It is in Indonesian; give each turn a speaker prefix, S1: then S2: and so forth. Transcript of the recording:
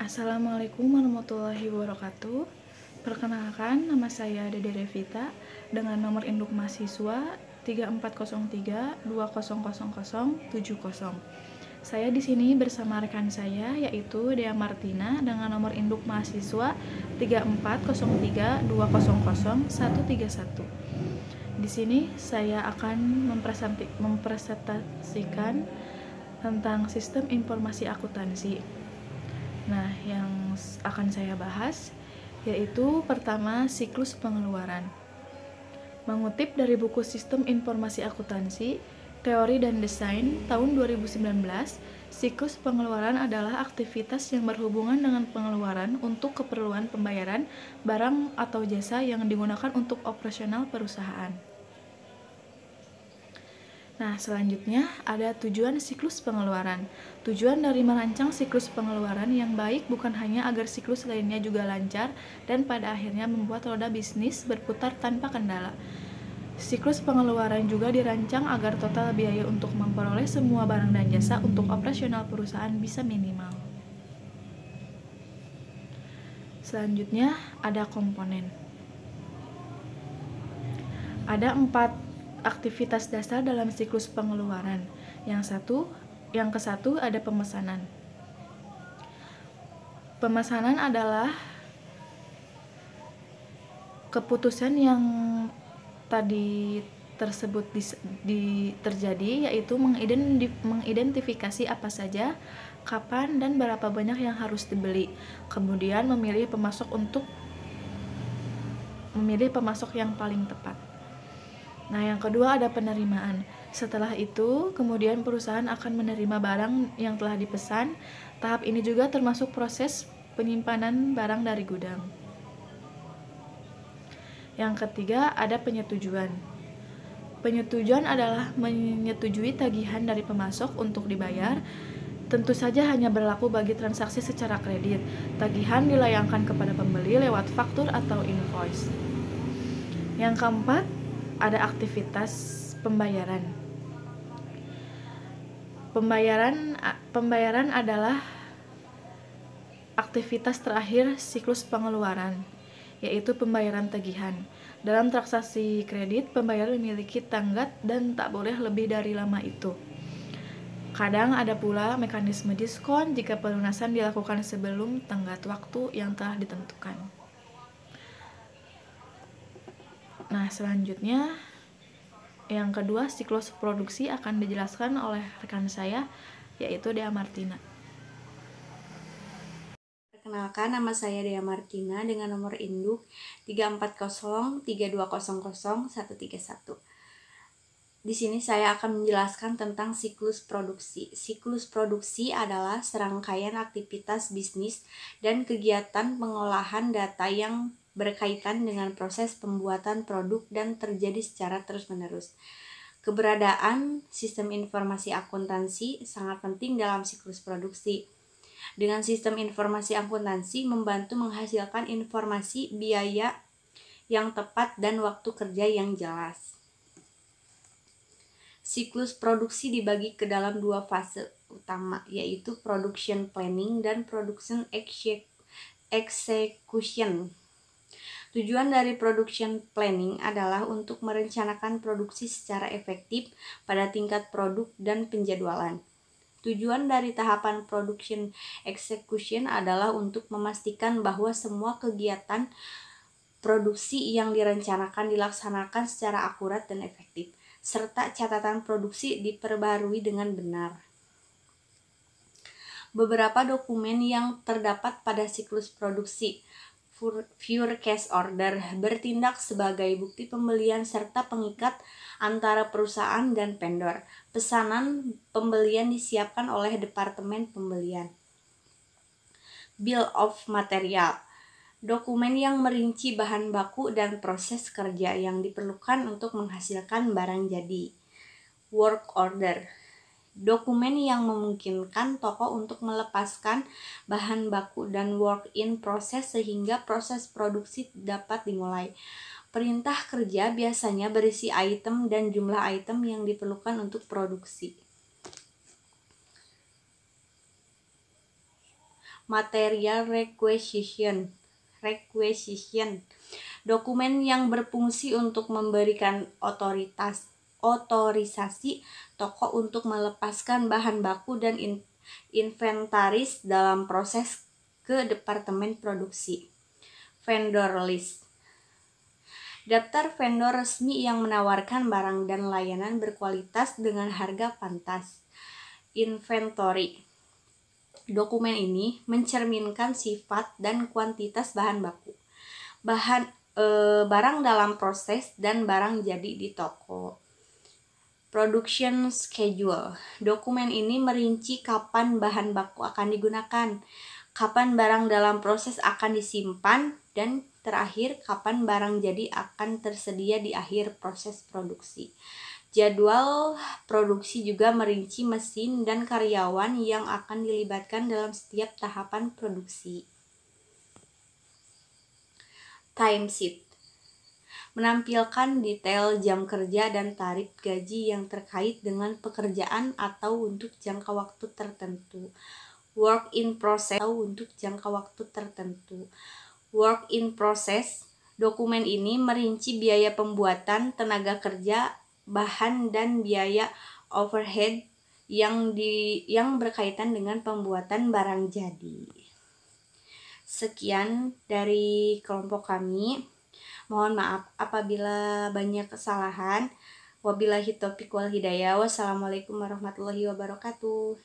S1: Assalamualaikum warahmatullahi wabarakatuh. Perkenalkan, nama saya Dede Revita dengan nomor induk mahasiswa 3403200070. Saya di sini bersama rekan saya yaitu Dea Martina dengan nomor induk mahasiswa 3403200131. Di sini saya akan mempresentasikan tentang sistem informasi akuntansi. Nah, yang akan saya bahas yaitu pertama, siklus pengeluaran. Mengutip dari buku Sistem Informasi Akuntansi, Teori dan Desain tahun 2019, siklus pengeluaran adalah aktivitas yang berhubungan dengan pengeluaran untuk keperluan pembayaran barang atau jasa yang digunakan untuk operasional perusahaan. Nah, selanjutnya ada tujuan siklus pengeluaran. Tujuan dari merancang siklus pengeluaran yang baik bukan hanya agar siklus lainnya juga lancar dan pada akhirnya membuat roda bisnis berputar tanpa kendala. Siklus pengeluaran juga dirancang agar total biaya untuk memperoleh semua barang dan jasa untuk operasional perusahaan bisa minimal. Selanjutnya ada komponen. Ada 4 aktivitas dasar dalam siklus pengeluaran. Yang ke-1 ada pemesanan. Pemesanan adalah keputusan yang tadi tersebut terjadi, yaitu mengidentifikasi apa saja, kapan, dan berapa banyak yang harus dibeli. Kemudian memilih pemasok yang paling tepat. Nah, yang kedua ada penerimaan. Setelah itu, kemudian perusahaan akan menerima barang yang telah dipesan. Tahap ini juga termasuk proses penyimpanan barang dari gudang. Yang ketiga ada penyetujuan. Penyetujuan adalah menyetujui tagihan dari pemasok untuk dibayar. Tentu saja hanya berlaku bagi transaksi secara kredit. Tagihan dilayangkan kepada pembeli lewat faktur atau invoice. Yang keempat ada aktivitas pembayaran. Pembayaran adalah aktivitas terakhir siklus pengeluaran, yaitu pembayaran tagihan. Dalam transaksi kredit, pembayar memiliki tenggat dan tak boleh lebih dari lama itu. Kadang ada pula mekanisme diskon jika pelunasan dilakukan sebelum tenggat waktu yang telah ditentukan. Nah, selanjutnya yang kedua, siklus produksi akan dijelaskan oleh rekan saya, yaitu Dea Martina.
S2: Perkenalkan, nama saya Dea Martina dengan nomor induk 340320000131. Di sini saya akan menjelaskan tentang siklus produksi. Siklus produksi adalah serangkaian aktivitas bisnis dan kegiatan pengolahan data yang berkaitan dengan proses pembuatan produk dan terjadi secara terus-menerus. Keberadaan sistem informasi akuntansi sangat penting dalam siklus produksi. Dengan sistem informasi akuntansi membantu menghasilkan informasi biaya yang tepat dan waktu kerja yang jelas. Siklus produksi dibagi ke dalam 2 fase utama, yaitu production planning dan production execution. Tujuan dari production planning adalah untuk merencanakan produksi secara efektif pada tingkat produk dan penjadwalan. Tujuan dari tahapan production execution adalah untuk memastikan bahwa semua kegiatan produksi yang direncanakan dilaksanakan secara akurat dan efektif, serta catatan produksi diperbarui dengan benar. Beberapa dokumen yang terdapat pada siklus produksi: Purchase order bertindak sebagai bukti pembelian serta pengikat antara perusahaan dan vendor. Pesanan pembelian disiapkan oleh Departemen Pembelian. Bill of Material, dokumen yang merinci bahan baku dan proses kerja yang diperlukan untuk menghasilkan barang jadi. Work order, dokumen yang memungkinkan toko untuk melepaskan bahan baku dan work in process sehingga proses produksi dapat dimulai. Perintah kerja biasanya berisi item dan jumlah item yang diperlukan untuk produksi. Material requisition, dokumen yang berfungsi untuk memberikan otorisasi toko untuk melepaskan bahan baku dan inventaris dalam proses ke departemen produksi. Vendor list, daftar vendor resmi yang menawarkan barang dan layanan berkualitas dengan harga pantas. Inventory, dokumen ini mencerminkan sifat dan kuantitas bahan baku, barang dalam proses dan barang jadi di toko. Production schedule, dokumen ini merinci kapan bahan baku akan digunakan, kapan barang dalam proses akan disimpan, dan terakhir kapan barang jadi akan tersedia di akhir proses produksi. Jadwal produksi juga merinci mesin dan karyawan yang akan dilibatkan dalam setiap tahapan produksi. Timesheet, menampilkan detail jam kerja dan tarif gaji yang terkait dengan pekerjaan atau untuk jangka waktu tertentu. Work in process atau untuk jangka waktu tertentu. Work in process, dokumen ini merinci biaya pembuatan, tenaga kerja, bahan dan biaya overhead yang berkaitan dengan pembuatan barang jadi. Sekian dari kelompok kami. Mohon maaf apabila banyak kesalahan. Wabillahi taufiq wal hidayah. Wassalamualaikum warahmatullahi wabarakatuh.